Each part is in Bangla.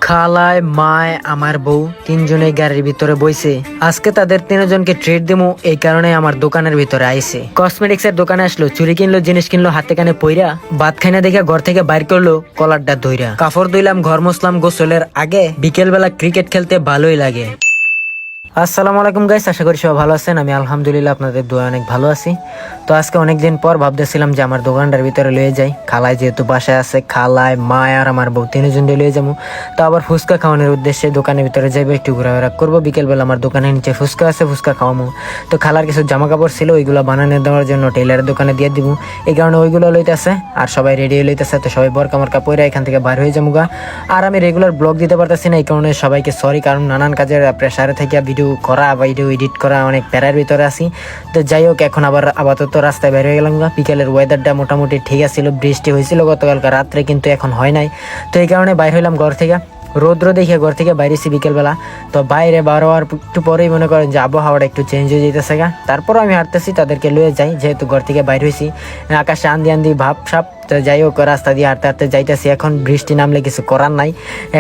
খালায় মায় আমার বউ তিনজনে গাড়ির ভিতরে বইছে। আজকে তাদের তিনজনকে ট্রিট দিমু, এই কারণে আমার দোকানের ভিতরে আইছে। কসমেটিক্স এর দোকানে আসলো, চুরি কিনলো, জিনিস কিনলো, হাতে কানে পইরা ভাত খাইনা দেখে ঘর থেকে বাইর করলো কলারটা ধইরা। কাপড় ধুইলাম, ঘর মুছলাম গোসলের আগে। বিকেল বেলা ক্রিকেট খেলতে ভালোই লাগে। আসসালামু আলাইকুম গাইস, আশা করি সবাই ভালো আছেন। আমি আলহামদুলিল্লাহ আপনাদের দোয়া অনেক ভালো আছি। তো আজকে অনেকদিন পর ভাবতেছিলাম যে আমার দোকানটার ভিতরে লয়ে যাই। খালায় যেহেতু বাসায় আছে, খালায় মায় আর আমার বউ তিনজন লয়ে যাবো। তো আবার ফুচকা খাওয়ানোর উদ্দেশ্যে দোকানের ভিতরে যাইবো, একটু ঘোরাফেরা করবো। বিকেলবেলা আমার দোকানের নিচে ফুচকা আছে, ফুচকা খাওয়াবো। তো খালার কিছু জামা কাপড় ছিল, ওইগুলো বানানো দেওয়ার জন্য টেইলারের দোকানে দিয়ে দিব। এই কারণে ওইগুলো লইতেছে আর সবাই রেডি লইতেছে। তো সবাই বরকা মরকা পইরা এখান থেকে বার হয়ে যাবো গা। আর আমি রেগুলার ব্লগ দিতে পারতেছি না, এই কারণে সবাইকে সরি, কারণ নানান কাজের প্রেসারে থেকে ভিডিও করা, ভিডিও এডিট করা অনেক প্যারার ভিতরে আছি। তো যাই হোক, এখন আবার আপাতত রাস্তায় বের হয়ে গেলাম। বিকেলের ওয়েদারটা মোটামুটি ঠিক আছিল, বৃষ্টি হয়েছিল গতকালকে রাত্রে, কিন্তু এখন হয় নাই। তো এই কারণে বাইর হইলাম ঘর থেকে। রৌদ্র দেখে ঘর থেকে বাইরেছি বিকেলবেলা। তো বাইরে বার হওয়ার একটু পরেই মনে করেন যে আবহাওয়াটা একটু চেঞ্জ হয়ে যেতেছে গা। তারপরও আমি হাঁটতেছি, তাদেরকে লয়ে যাই, যেহেতু ঘর থেকে বাইর হয়েছি। আকাশে আন্দি আন্দি ভাব সাপ। তো যাই হোক, রাস্তা দিয়ে হাঁটতে হাঁটতে যাইতেছি। এখন বৃষ্টি নামলে কিছু করার নাই,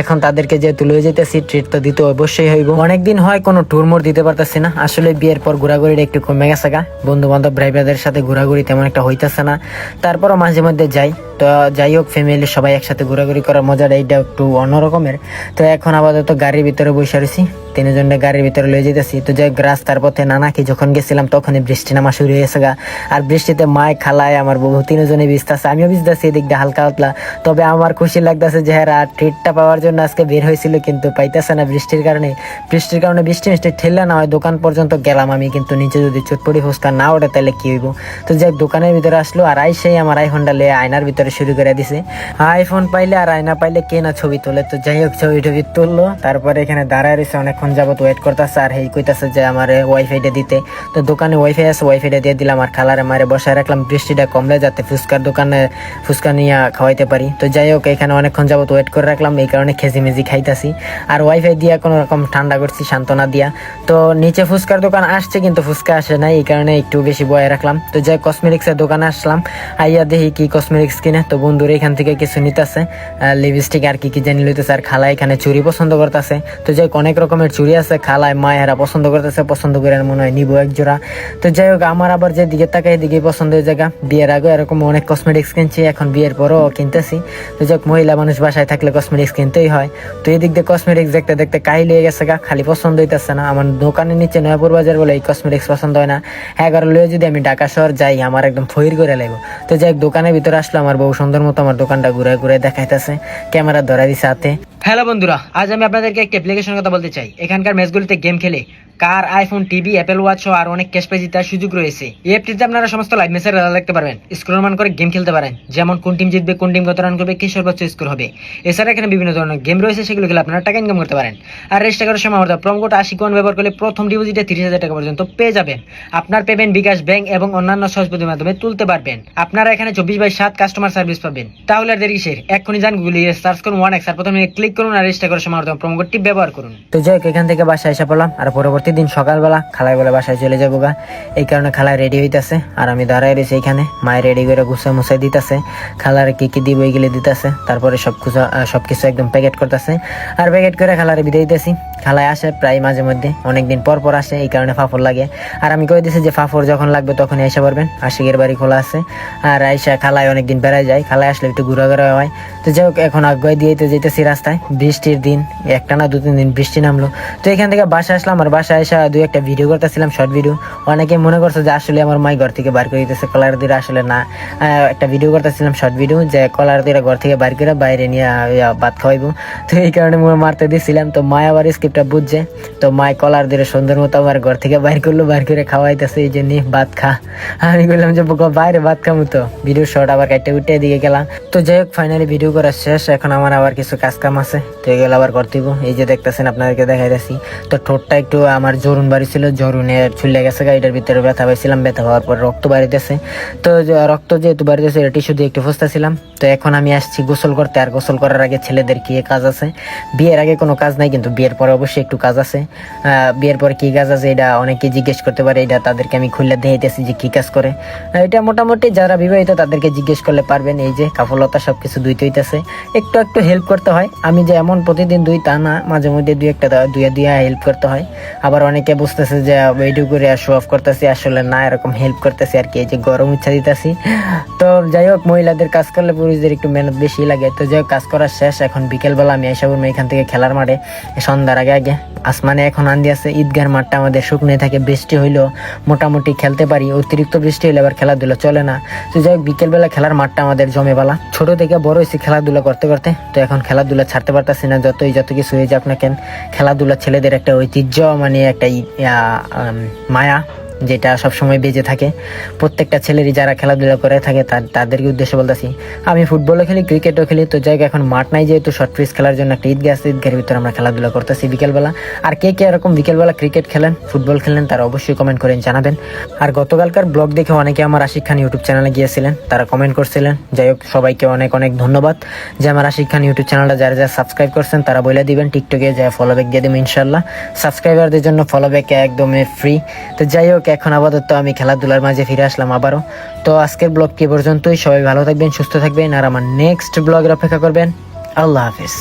এখন তাদেরকে যেহেতু লয়ে যেতেছি, ট্রিট তো দিতে অবশ্যই হইব। অনেকদিন হয় কোনো ট্যুর মোর দিতে পারতেছি না। আসলে বিয়ের পর ঘোরাঘুরিটা একটু কমে গেছে গা, বন্ধু বান্ধব ড্রাইভারদের সাথে ঘোরাঘুরি তেমন একটা হইতেছে না। তারপরও মাঝে মধ্যে যাই। তো যাই হোক, ফ্যামিলির সবাই একসাথে ঘোরাঘুরি করার মজাটা এইটা একটু অন্যরকমের। তো এখন আপাতত গাড়ির ভিতরে বসে রয়েছি, তিনজনে গাড়ির ভিতরে লয়ে যেতেছি। তো যাই হোক, রাস্তার পথে নানাকি যখন গেছিলাম তখনই বৃষ্টি নামা শুরু হয়েছে গা। আর বৃষ্টিতে মায় খালায় আমার বউ তিনজনে ভিজতেছে, আমিও ভিজতেছি এদিক দিয়ে হালকা হালকা। তবে আমার খুশি লাগতেছে যে হ্যাঁ, ট্রিটটা পাওয়ার জন্য আজকে বের হয়েছিল, কিন্তু পাইতেছে না বৃষ্টির কারণে। বৃষ্টি মিষ্টি ঠেললে না হয় দোকান পর্যন্ত গেলাম আমি, কিন্তু নিচে যদি চটপটি ফুচকা না ওঠে তাহলে কি হইব। তো যাই হোক, দোকানের ভিতরে আসলো আর আইসেই আমার আইফোনটা লিয়ে আয়নার ভিতরে শুরু করে দিছে। আইফোন পাইলে আর আয়না পাইলে কে না ছবি তোলে। তো যাই হোক, ছবি টবি তুললো, তারপরে এখানে দাঁড়ায় রয়েছে, অনেকক্ষণ যাবত ওয়েট করতেছে। আর হেই কইতাছে যে আমার ওয়াইফাইটা দিতে। তো দোকানে ওয়াইফাই আছে, ওয়াইফাইটা দিয়ে দিলাম। আর খালারে মারে বসায় রাখলাম, বৃষ্টিটা কমলে যাতে ফুচকার দোকানে ফুচকা নিয়ে খাওয়াইতে পারি। তো যাই হোক, এখানে অনেকক্ষণ যাবত ওয়েট করে রাখলাম, এই কারণে খেজি মেজি খাইতাছি। আর ওয়াইফাই দিয়া কোনো রকম ঠান্ডা করছি, সান্ত্বনা দিয়া। তো নিচে ফুচকার দোকান আসছে, কিন্তু ফুচকা আসে নাই, এই কারণে একটু বেশি বয়ে রাখলাম। তো যাই কসমেটিক্সের দোকানে আসলাম, আইয়া দেখি কি কসমেটিক্স কিনে। তো বন্ধুরা এখান থেকে কিছু নিতেছে, লিপস্টিক আর কি কি জানি লইতেছে। আর খালা এখানে চুড়ি পছন্দ করতেছে। তো যাই অনেক রকমের চুড়ি আছে, খালায় মায়েরা পছন্দ করতেছে, পছন্দ করে মনে হয় নিবো এক জোড়া। তো যাই হোক, আমার আবার যে দিকে তাকাই এদিকে পছন্দ হয়ে জায়গা। বিয়ের আগে এরকম অনেক কসমেটিক্স কিনছি, এখন বিয়ের পরও কিনতেছি। তো যাই হোক, মহিলা মানুষ বাসায় থাকলে কসমেটিক্স কিনতেই হয়। তো এদিক দিয়ে কসমেটিক্স দেখতে দেখতে কাহি লেগে গেছে গা, খালি পছন্দ হইতেছে না। আমার দোকানের নিচে নয়াপুর বাজার বলে এই কসমেটিক্স পছন্দ হয় না। 11 লয়ে যদি আমি ঢাকা শহর যাই, আমার একদম ফইর করে লাগবে। তো যাই হোক, দোকানের ভিতরে আসলো, আমার বউ সুন্দর মতো আমার দোকানটা ঘুরে ঘুরে দেখাইতেছে, ক্যামেরা ধরা দিছে হাতে। হ্যালো বন্ধুরা, আজ আমি আপনাদেরকে একটা অ্যাপ্লিকেশনের কথা বলতে চাই। এখানকার ম্যাচগুলিতে গেম খেলে কার, আইফোন, টিভি, অ্যাপেল ওয়াচ ও আর অনেক ক্যাশ প্রাইজ জেতার সুযোগ রয়েছে। এই অ্যাপটিতে আপনারা সমস্ত লাইভ ম্যাচের রেজাল্ট দেখতে পারবেন, স্কোর মান করে গেম খেলতে পারেন, যেমন কোন টিম জিতবে, কোন টিম কত রান করবে, কি সর্বোচ্চ স্কোর হবে। এছাড়া এখানে বিভিন্ন ধরনের গেম রয়েছে, সেগুলো খেলে আপনারা টাকা ইনকাম করতে পারেন। আর রেজিস্টার করার সময় আমাদের প্রোমো কোড আশিকোয়ান ব্যবহার করলে প্রথম ডিপোজিটে 30,000 টাকা পর্যন্ত পেয়ে যাবেন। আপনার পেমেন্ট বিকাশ, ব্যাংক এবং অন্যান্য সহজ পদ্ধতির মাধ্যমে তুলতে পারবেন। আপনারা এখানে 24/7 কাস্টমার সার্ভিস পাবেন। তাহলে আর দেরি কিসের, এক্ষুনি যান গুগলে সার্চ করুন 1x, আর প্রথমে ক্লিক করুন আর রেজিস্টার করার সময় প্রোমো কোডটি ব্যবহার করুন। তো যাই হোক, এখান থেকে বাসায় এসে পড়লাম। আর পরবর্তী দিন সকালবেলা খালায় বলে বাসায় চলে যাবো গা, এই কারণে খালায় রেডি হইতেছে আর আমি দাঁড়ায় রয়েছি এখানে। মায়ের রেডি করে গুছাই মুছাই দিতেছে, খালারে কি কি দিব এইগুলো দিতেছে। তারপরে সবকিছু একদম প্যাকেট করতেছে। আর প্যাকেট করে খালারে বিদায় দিতেছি। খালায় আসে প্রায় মাঝে মধ্যে, অনেকদিন পর পর আসে, এই কারণে ফাফর লাগে। আর আমি কয়ে দিছি যে ফাফর যখন লাগবে তখনই এসে পারবেন, আশিকের বাড়ি খোলা আছে। আর আইসা খালায় অনেকদিন বেড়ায় যায়, খালায় আসলে একটু ঘোরাঘোরা হয়। তো যাই হোক, এখন আগুয়াই দিয়ে যেতেছি রাস্তায়। বৃষ্টির দিন, একটা না 2-3 দিন বৃষ্টি নামলো। তো এখান থেকে বাসা আসলাম, আর বাসায় এসে 2-1টা ভিডিও করতেছিলাম, শর্ট ভিডিও। অনেকে মনে করছে যে আসলে আমার মাই ঘর থেকে বার করে দিতেছে কলার দিয়ে, আসলে না। একটা ভিডিও করতেছিলাম শর্ট ভিডিও, যে কলার দিয়ে ঘর থেকে বার করে বাইরে নিয়ে ভাত খাওয়াইবো। তো এই কারণে মারতে দিছিলাম। তো মায় আবার স্ক্রিপ্টটা বুঝছে, তো মায় কলার দিয়ে সুন্দর মতো আমার ঘর থেকে বাইর করলো, বার করে খাওয়াইতেছে, এই জন্য ভাত খা। আমি বললাম যে বাইরে ভাত খামু। তো ভিডিও শর্ট আবার কাটতে উঠে দিকে গেলাম। তো যাই হোক, ফাইনালি ভিডিও করা শেষ। এখন আমার আবার কিছু কাজ কাম আছে, তো এগুলো আবার করতে হইব। এই যে দেখতেছেন, আপনাদেরকে দেখাইতেছি। তো ঠোঁটটা একটু আমার আমার জরুন বাড়ি ছিল, জরুনের চুলে গেছে, গাড়িটার ভিতরে ব্যথা পাইছিলাম, ব্যথা হওয়ার পর রক্ত বাড়িতেছে। তো রক্ত যেহেতু বাড়িতেছে এটা টিস্যু দিয়ে একটু ফুসতেছিলাম। তো এখন আমি আসছি গোসল করতে, আর গোসল করার আগে ছেলেদের কি কাজ আছে। বিয়ের আগে কোনো কাজ নাই, কিন্তু বিয়ের পরে অবশ্যই একটু কাজ আছে। বিয়ের পরে কি কাজ আছে এটা অনেকে জিজ্ঞেস করতে পারে, এটা তাদেরকে আমি খুলে দেখাইতেছি যে কি কাজ করে। এটা মোটামুটি যারা বিবাহিত তাদেরকে জিজ্ঞেস করলে পারবেন। এই যে কাফলতা সবকিছু ধুইতে হইতেছে, একটু একটু হেল্প করতে হয়। আমি যে এমন প্রতিদিন দুই তা না, মাঝে মধ্যে দুই একটা দুই হেল্প করতে হয়। আবার অনেকে বুঝতেছে যে ভিডিও করে শো অফ করতেছি, আসলে না, এরকম হেল্প করতেছি আর কি, এই যে গরম ইচ্ছা দিতেছি। তো যাই হোক, মহিলাদের কাজ করলে পুরুষদের একটু মেহনত বেশি লাগে। তো যাই হোক, কাজ করার শেষ, এখন বিকেলবেলা আমি এসে বলবো এখান থেকে খেলার মাঠে সন্ধ্যার আগে আগে। আসমানে এখন আন্দি আছে, ঈদগার মাঠটা আমাদের শুকনো থাকে, বৃষ্টি হইলেও মোটামুটি খেলতে পারি, অতিরিক্ত বৃষ্টি হইলে আবার খেলাধুলা চলে না। তো যাই হোক, বিকেলবেলা খেলার মাঠটা আমাদের জমেবেলা, ছোট থেকে বড় হয়েছি খেলাধুলা করতে করতে। তো এখন খেলাধুলা ছাড়তে পারতেছি না, যত কিছু হয়ে যাক না কেন। খেলাধুলা ছেলেদের একটা ঐতিহ্য, মানে একটা মায়া, যেটা সবসময় বেঁচে থাকে প্রত্যেকটা ছেলেরই, যারা খেলাধুলা করে থাকে তাদেরকে উদ্দেশ্যে বলতেছি। আমি ফুটবলও খেলি, ক্রিকেটও খেলি। তো জায়গা এখন মাঠ নাই, যেহেতু শর্ট পিচ খেলার জন্য একটা ঈদগাহ আছে, ঈদগাহের ভিতরে আমরা খেলাধুলা করতেছি বিকেলবেলা। আর কে কে এরকম বিকেলবেলা ক্রিকেট খেলেন, ফুটবল খেলেন, তারা অবশ্যই কমেন্ট করেন জানাবেন। আর গতকালকার ব্লগ দেখে অনেকে আমার আশিক খান ইউটিউব চ্যানেলে গিয়েছিলেন, তারা কমেন্ট করছিলেন। যাই হোক, সবাইকে অনেক অনেক ধন্যবাদ যে আমার আশিক খান ইউটিউব চ্যানেলটা যারা যারা সাবস্ক্রাইব করছেন তারা বলে দিবেন, টিকটকে যা ফলো ব্যাক দিয়ে দেবেন ইনশাল্লাহ। সাবস্ক্রাইবারদের জন্য ফলো ব্যাক একদমই ফ্রি। তো যাই হোক, এখন আপাতত আমি খেলাধুলার মাঝে ফিরে আসলাম আবারও। তো আজকের ব্লগ কি পর্যন্তই, সবাই ভালো থাকবেন, সুস্থ থাকবেন, আর আমার নেক্সট ব্লগের অপেক্ষা করবেন। আল্লাহ হাফিজ।